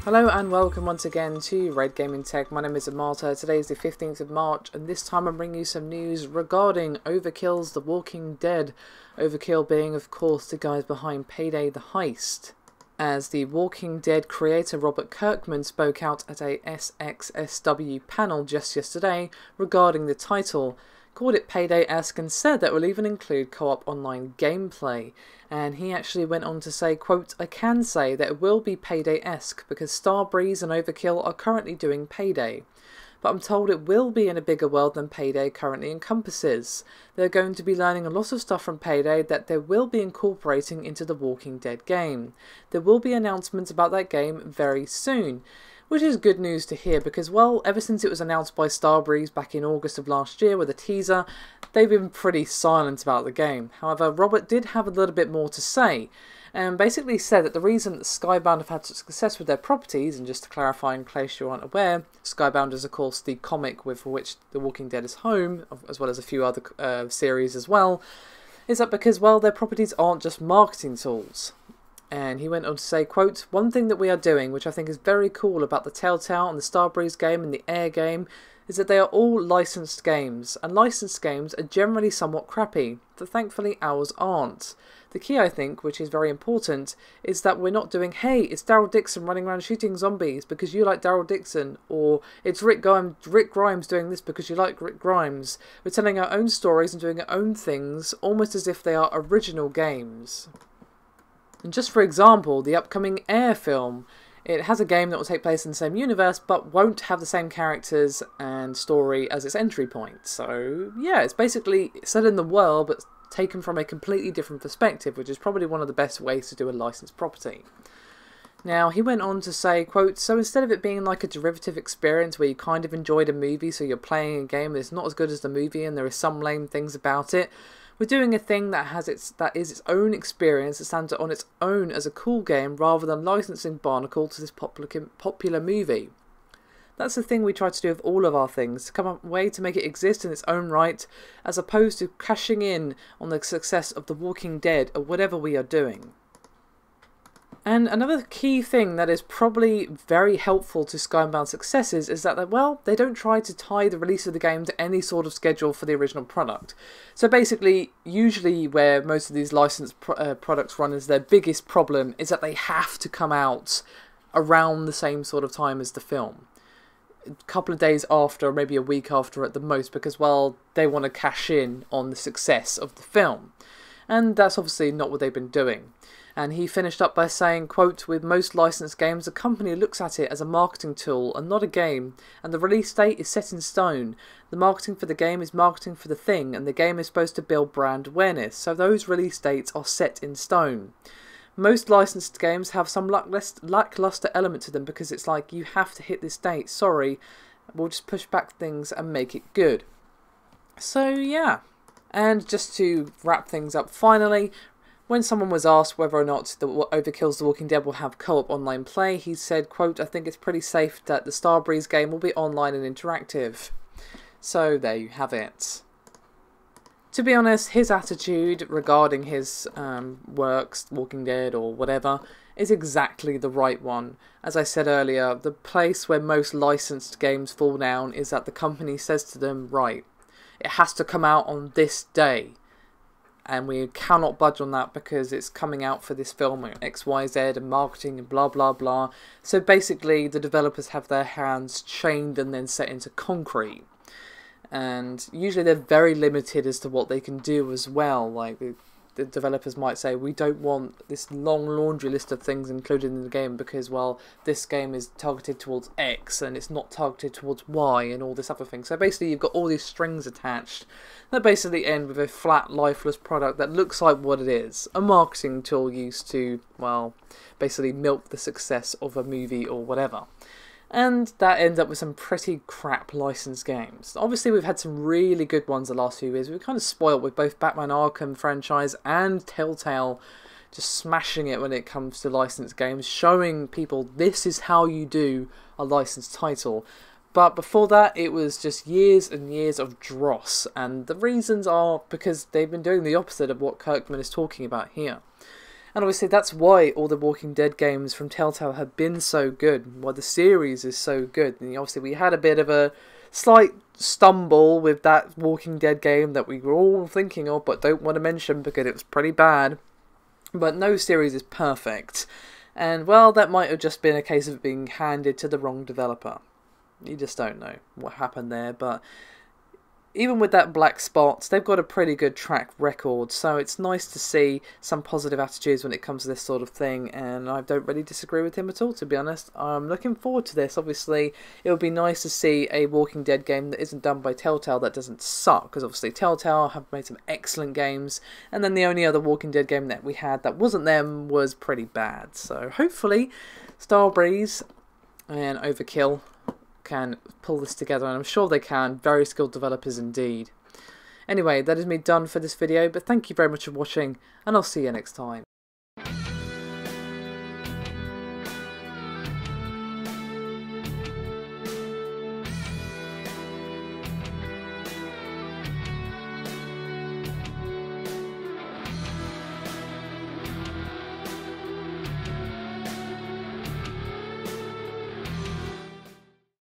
Hello and welcome once again to Red Gaming Tech. My name is Marta. Today is the 15th of March and this time I'm bringing you some news regarding Overkill's The Walking Dead. Overkill being of course the guys behind Payday the Heist. As the Walking Dead creator Robert Kirkman spoke out at a SXSW panel just yesterday regarding the title, called it Payday-esque and said that it will even include co-op online gameplay. And he actually went on to say, quote, "I can say that it will be Payday-esque because Starbreeze and Overkill are currently doing Payday. But I'm told it will be in a bigger world than Payday currently encompasses. They're going to be learning a lot of stuff from Payday that they will be incorporating into the Walking Dead game. There will be announcements about that game very soon." Which is good news to hear because, well, ever since it was announced by Starbreeze back in August of last year with a teaser, they've been pretty silent about the game. However, Robert did have a little bit more to say, and basically said that the reason that Skybound have had such success with their properties, and just to clarify in case you aren't aware, Skybound is of course the comic for which The Walking Dead is home, as well as a few other series as well, is that because, well, their properties aren't just marketing tools. And he went on to say, quote, "One thing that we are doing, which I think is very cool about the Telltale and the Starbreeze game and the Air game, is that they are all licensed games, and licensed games are generally somewhat crappy, but thankfully ours aren't. The key, I think, which is very important, is that we're not doing, hey, it's Daryl Dixon running around shooting zombies because you like Daryl Dixon, or it's Rick Grimes doing this because you like Rick Grimes. We're telling our own stories and doing our own things, almost as if they are original games." And just for example, the upcoming Air film, it has a game that will take place in the same universe, but won't have the same characters and story as its entry point. So, yeah, it's basically set in the world, but taken from a completely different perspective, which is probably one of the best ways to do a licensed property. Now, he went on to say, quote, "So instead of it being like a derivative experience where you kind of enjoyed a movie, so you're playing a game that's not as good as the movie and there are some lame things about it, we're doing a thing that is its own experience, that stands on its own as a cool game rather than licensing Barnacle to this popular movie. That's the thing we try to do with all of our things, to come up with a way to make it exist in its own right, as opposed to cashing in on the success of The Walking Dead or whatever we are doing." And another key thing that is probably very helpful to Skybound's successes is that, well, they don't try to tie the release of the game to any sort of schedule for the original product. So basically, usually where most of these licensed products run as their biggest problem is that they have to come out around the same sort of time as the film. A couple of days after, or maybe a week after at the most, because, well, they want to cash in on the success of the film. And that's obviously not what they've been doing. And he finished up by saying, quote, "With most licensed games, the company looks at it as a marketing tool and not a game, and the release date is set in stone. The marketing for the game is marketing for the thing, and the game is supposed to build brand awareness, so those release dates are set in stone. Most licensed games have some lackluster element to them because it's like, you have to hit this date, sorry, we'll just push back things and make it good." So, yeah. And just to wrap things up finally, when someone was asked whether or not Overkill's The Walking Dead will have co-op online play, he said, quote, "I think it's pretty safe that the Starbreeze game will be online and interactive." So there you have it. To be honest, his attitude regarding his works, Walking Dead or whatever, is exactly the right one. As I said earlier, the place where most licensed games fall down is that the company says to them, right, it has to come out on this day. And we cannot budge on that because it's coming out for this film and XYZ and marketing and blah blah blah. So basically the developers have their hands chained and then set into concrete. And usually they're very limited as to what they can do as well. Like the developers might say, we don't want this long laundry list of things included in the game because, well, this game is targeted towards X and it's not targeted towards Y and all this other thing. So basically you've got all these strings attached that basically end with a flat, lifeless product that looks like what it is. A marketing tool used to, well, basically milk the success of a movie or whatever. And that ends up with some pretty crap licensed games. Obviously we've had some really good ones the last few years. We've kind of spoiled with both Batman Arkham franchise and Telltale just smashing it when it comes to licensed games, showing people this is how you do a licensed title. But before that, it was just years and years of dross, and the reasons are because they've been doing the opposite of what Kirkman is talking about here. And obviously that's why all the Walking Dead games from Telltale have been so good, why the series is so good. And obviously we had a bit of a slight stumble with that Walking Dead game that we were all thinking of, but don't want to mention because it was pretty bad. But no series is perfect. And, well, that might have just been a case of it being handed to the wrong developer. You just don't know what happened there, but even with that black spot, they've got a pretty good track record, so it's nice to see some positive attitudes when it comes to this sort of thing, and I don't really disagree with him at all, to be honest. I'm looking forward to this. Obviously, it would be nice to see a Walking Dead game that isn't done by Telltale that doesn't suck, because obviously Telltale have made some excellent games, and then the only other Walking Dead game that we had that wasn't them was pretty bad. So hopefully, Starbreeze and Overkill can pull this together, and I'm sure they can. Very skilled developers indeed. Anyway, that is me done for this video, but thank you very much for watching, and I'll see you next time.